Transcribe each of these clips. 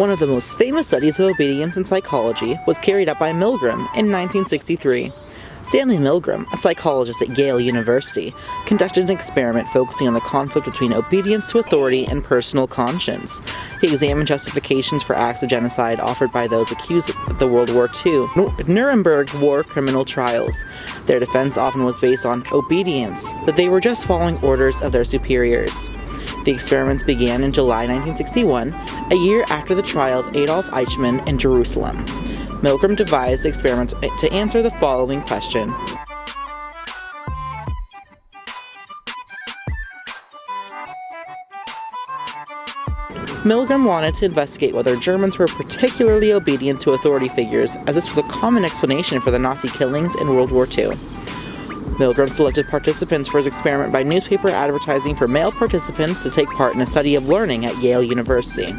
One of the most famous studies of obedience in psychology was carried out by Milgram in 1963. Stanley Milgram, a psychologist at Yale University, conducted an experiment focusing on the conflict between obedience to authority and personal conscience. He examined justifications for acts of genocide offered by those accused of the World War II Nuremberg war criminal trials. Their defense often was based on obedience, that they were just following orders of their superiors. The experiments began in July 1961, a year after the trial of Adolf Eichmann in Jerusalem. Milgram devised the experiment to answer the following question. Milgram wanted to investigate whether Germans were particularly obedient to authority figures, as this was a common explanation for the Nazi killings in World War II. Milgram selected participants for his experiment by newspaper advertising for male participants to take part in a study of learning at Yale University.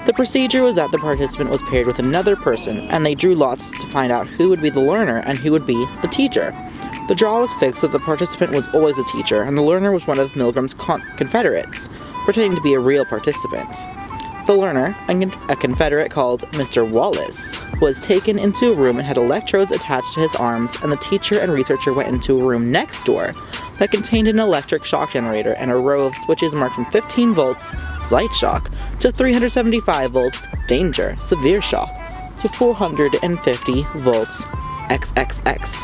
The procedure was that the participant was paired with another person, and they drew lots to find out who would be the learner and who would be the teacher. The draw was fixed so the participant was always a teacher, and the learner was one of Milgram's confederates, pretending to be a real participant. The learner, a Confederate called Mr. Wallace, was taken into a room and had electrodes attached to his arms, and the teacher and researcher went into a room next door that contained an electric shock generator and a row of switches marked from 15 volts, slight shock, to 375 volts, danger, severe shock, to 450 volts, XXX.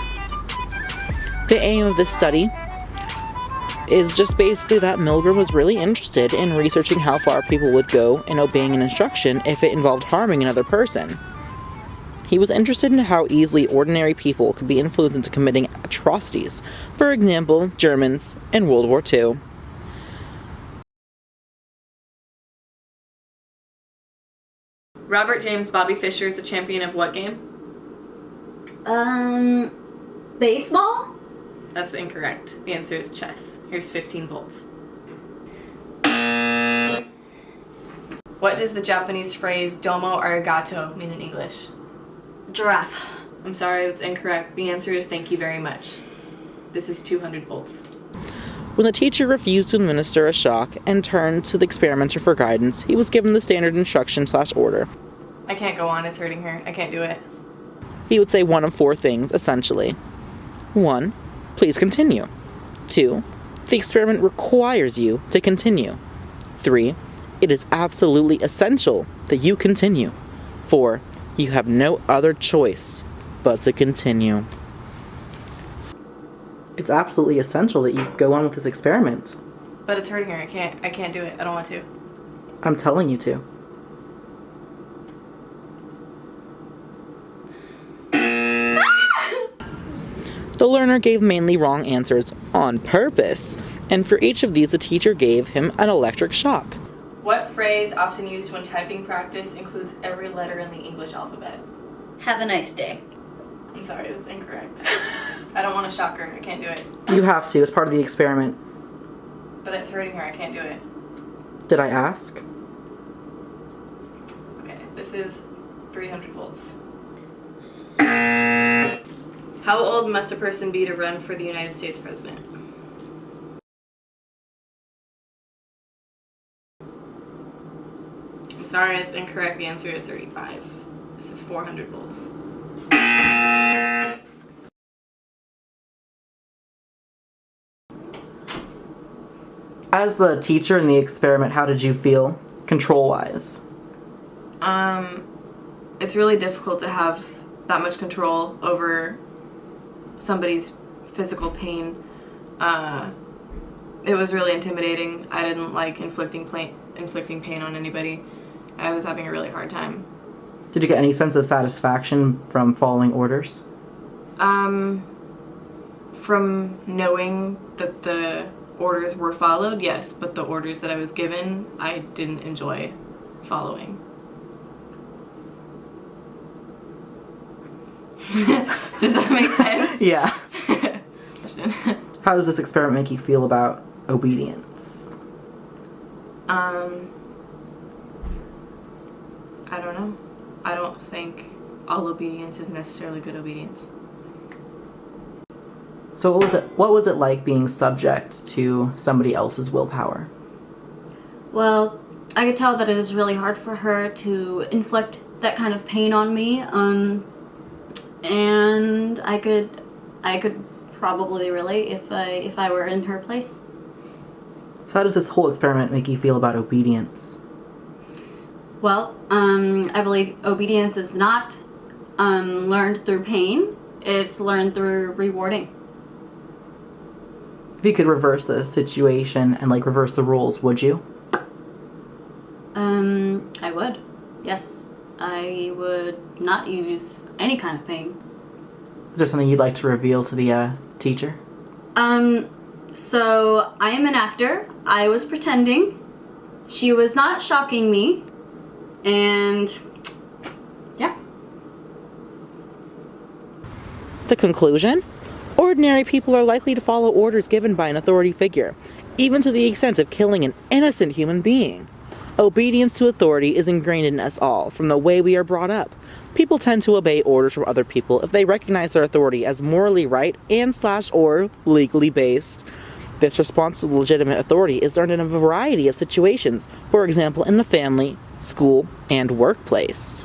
The aim of this study is just basically that Milgram was really interested in researching how far people would go in obeying an instruction if it involved harming another person. He was interested in how easily ordinary people could be influenced into committing atrocities, for example, Germans in World War II. Robert James Bobby Fischer is a champion of what game? Baseball? That's incorrect. The answer is chess. Here's 15 volts. What does the Japanese phrase domo arigato mean in English? Giraffe. I'm sorry, that's incorrect. The answer is thank you very much. This is 200 volts. When the teacher refused to administer a shock and turned to the experimenter for guidance, he was given the standard instruction/order. I can't go on, it's hurting her. I can't do it. He would say one of four things, essentially. 1. Please continue. 2. The experiment requires you to continue. 3. It is absolutely essential that you continue. 4. You have no other choice but to continue. It's absolutely essential that you go on with this experiment. But it's hurting her. I can't do it. I don't want to. I'm telling you to. The learner gave mainly wrong answers on purpose, and for each of these the teacher gave him an electric shock. What phrase, often used when typing practice, includes every letter in the English alphabet? Have a nice day. I'm sorry, that's incorrect. I don't want to shock her. I can't do it. You have to, as part of the experiment. But it's hurting her. I can't do it. Did I ask? Okay, this is 300 volts. How old must a person be to run for the United States president? I'm sorry, it's incorrect. The answer is 35. This is 400 volts. As the teacher in the experiment, how did you feel, control-wise? It's really difficult to have that much control over somebody's physical pain. It was really intimidating. I didn't like inflicting pain on anybody. I was having a really hard time. Did you get any sense of satisfaction from following orders? From knowing that the orders were followed, yes, but the orders that I was given, I didn't enjoy following. Does that make sense? Yeah. How does this experiment make you feel about obedience? I don't know. I don't think all obedience is necessarily good obedience. So what was it like being subject to somebody else's willpower? Well, I could tell that it is really hard for her to inflict that kind of pain on me. And I could probably relate if I were in her place. So how does this whole experiment make you feel about obedience? Well, I believe obedience is not learned through pain. It's learned through rewarding. If you could reverse the situation and like reverse the rules, would you? I would. Yes. I would not use any kind of pain. Is there something you'd like to reveal to the teacher? So I am an actor. I was pretending. She was not shocking me. And yeah. The conclusion? Ordinary people are likely to follow orders given by an authority figure, even to the extent of killing an innocent human being. Obedience to authority is ingrained in us all, from the way we are brought up. People tend to obey orders from other people if they recognize their authority as morally right and/or legally based. This response to legitimate authority is learned in a variety of situations, for example in the family, school, and workplace.